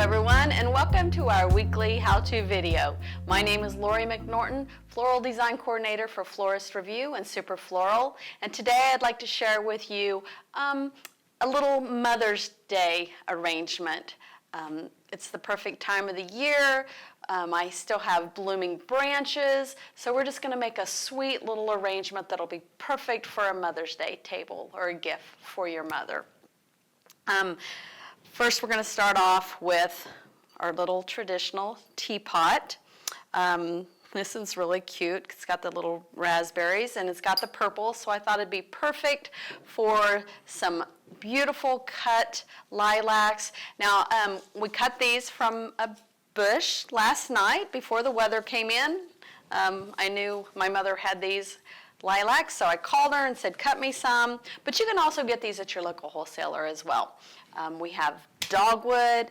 everyone, and welcome to our weekly how-to video. My name is Lori McNorton, Floral Design Coordinator for Florist Review and Super Floral, and today I'd like to share with you a little Mother's Day arrangement. It's the perfect time of the year. I still have blooming branches, so we're just going to make a sweet little arrangement that'll be perfect for a Mother's Day table or a gift for your mother. First, we're going to start off with our little traditional teapot. This is really cute. It's got the little raspberries and it's got the purple, so I thought it'd be perfect for some beautiful cut lilacs. Now, we cut these from a bush last night before the weather came in. I knew my mother had these lilacs, so I called her and said, cut me some. But you can also get these at your local wholesaler as well. We have dogwood,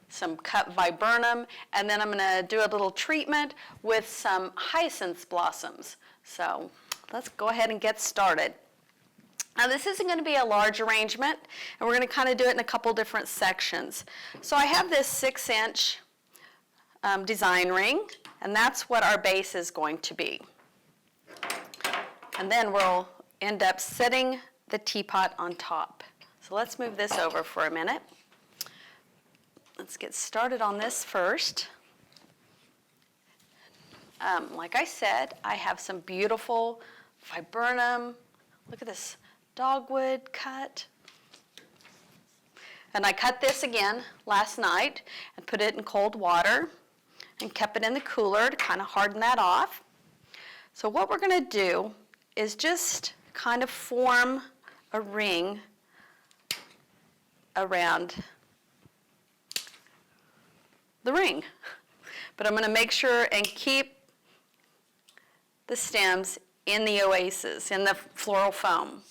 some cut viburnum, and then I'm going to do a little treatment with some hyacinth blossoms. So let's go ahead and get started. Now this isn't going to be a large arrangement, and we're going to kind of do it in a couple different sections. So I have this 6-inch design ring, and that's what our base is going to be. And then we'll end up setting the teapot on top. So let's move this over for a minute. Let's get started on this first. Like I said, I have some beautiful viburnum. Look at this dogwood cut. And I cut this again last night and put it in cold water and kept it in the cooler to kind of harden that off. So what we're going to do is just kind of form a ring around the ring. But I'm going to make sure and keep the stems in the oasis, in the floral foam.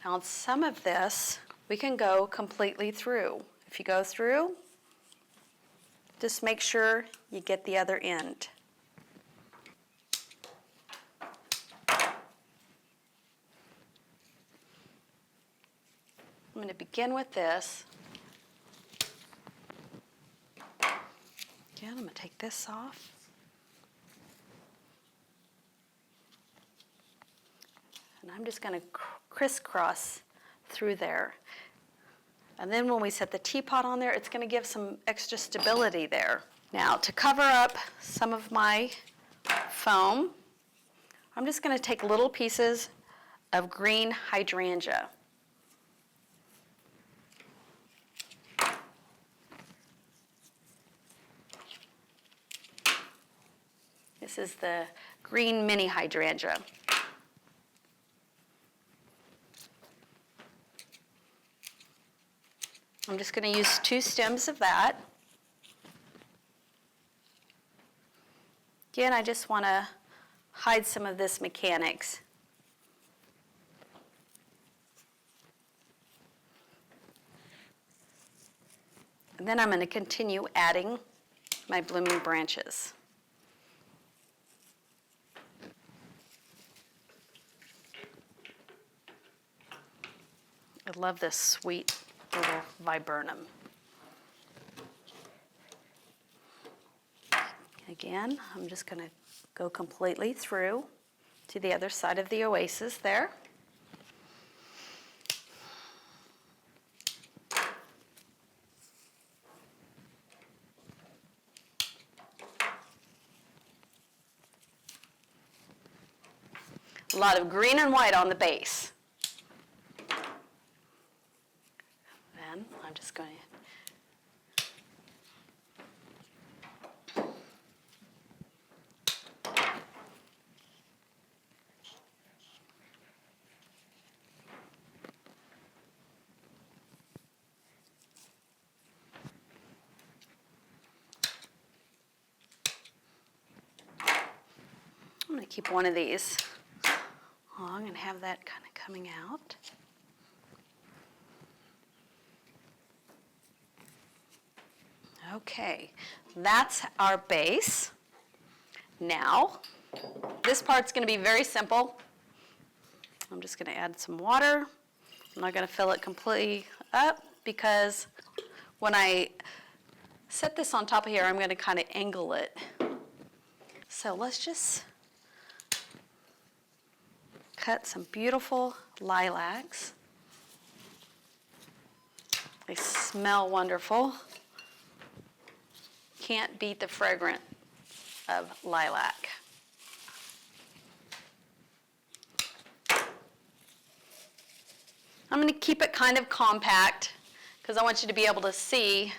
Now some of this we can go completely through. If you go through, just make sure you get the other end. I'm going to begin with this. Again, I'm going to take this off. And I'm just going to crisscross through there. And then when we set the teapot on there, it's going to give some extra stability there. Now, to cover up some of my foam, I'm just going to take little pieces of green hydrangea. This is the green mini hydrangea. I'm just going to use 2 stems of that. Again, I just want to hide some of this mechanics. And then I'm going to continue adding my blooming branches. I love this sweet little viburnum. Again, I'm just going to go completely through to the other side of the oasis there. A lot of green and white on the base. Then I'm just going to keep one of these long and have that kind of coming out. Okay, that's our base. Now, this part's going to be very simple. I'm just going to add some water. I'm not going to fill it completely up. because when I set this on top of here, I'm going to kind of angle it. So let's just cut some beautiful lilacs. They smell wonderful. Can't beat the fragrance of lilac. I'm going to keep it kind of compact because I want you to be able to see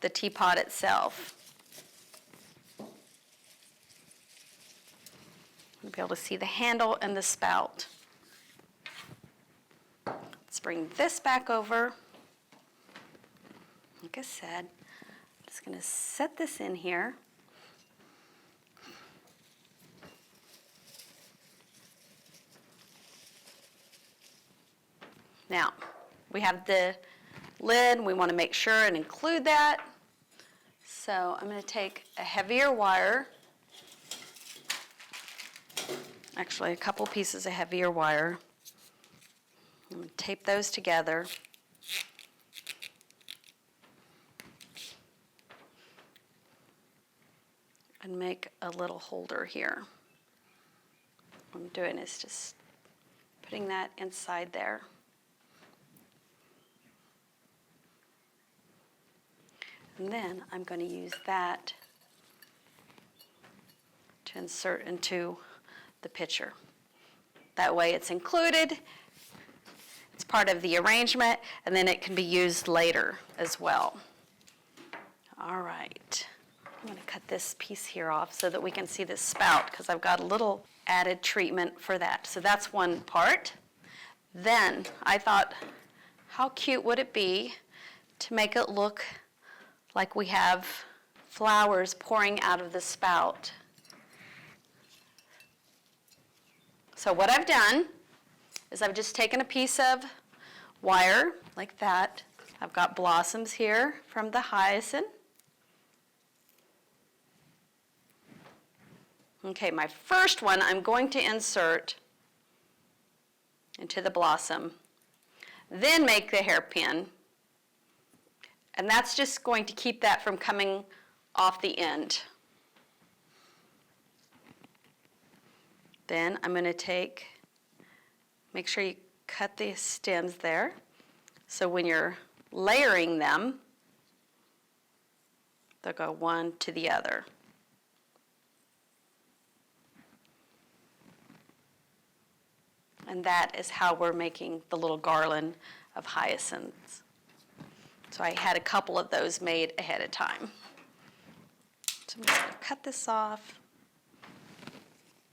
the teapot itself. You'll be able to see the handle and the spout. Let's bring this back over. Like I said, I'm just going to set this in here. Now, we have the lid. We want to make sure and include that. So I'm going to take a heavier wire, actually a couple pieces of heavier wire. I'm going to tape those together. And make a little holder here. What I'm doing is just putting that inside there. And then I'm going to use that to insert into the pitcher. That way it's included, it's part of the arrangement, and then it can be used later as well. All right, I'm going to cut this piece here off so that we can see this spout because I've got a little added treatment for that. So that's one part. Then I thought, how cute would it be to make it look like we have flowers pouring out of the spout. So what I've done is I've just taken a piece of wire like that. I've got blossoms here from the hyacinth. Okay, my first one I'm going to insert into the blossom, then make the hairpin. And that's just going to keep that from coming off the end. Then I'm going to make sure you cut the stems there. So when you're layering them, they'll go one to the other. And that is how we're making the little garland of hyacinths. So I had a couple of those made ahead of time. So I'm just going to cut this off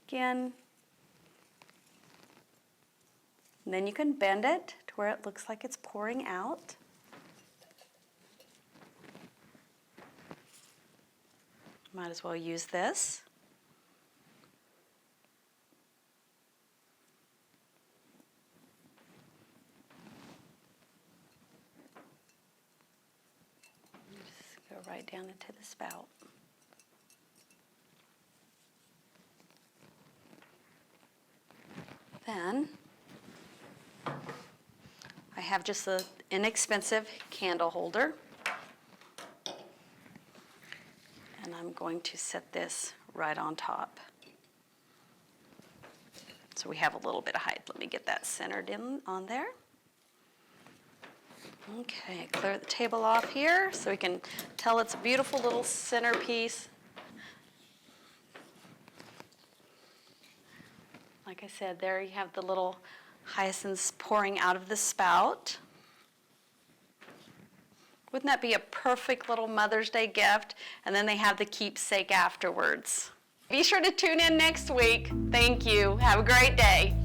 again. And then you can bend it to where it looks like it's pouring out. Might as well use this. Right down into the spout. Then I have just an inexpensive candle holder, and I'm going to set this right on top. So we have a little bit of height. Let me get that centered in on there. Okay, clear the table off here so we can tell it's a beautiful little centerpiece. Like I said, there you have the little hyacinths pouring out of the spout. Wouldn't that be a perfect little Mother's Day gift? And then they have the keepsake afterwards. Be sure to tune in next week. Thank you. Have a great day.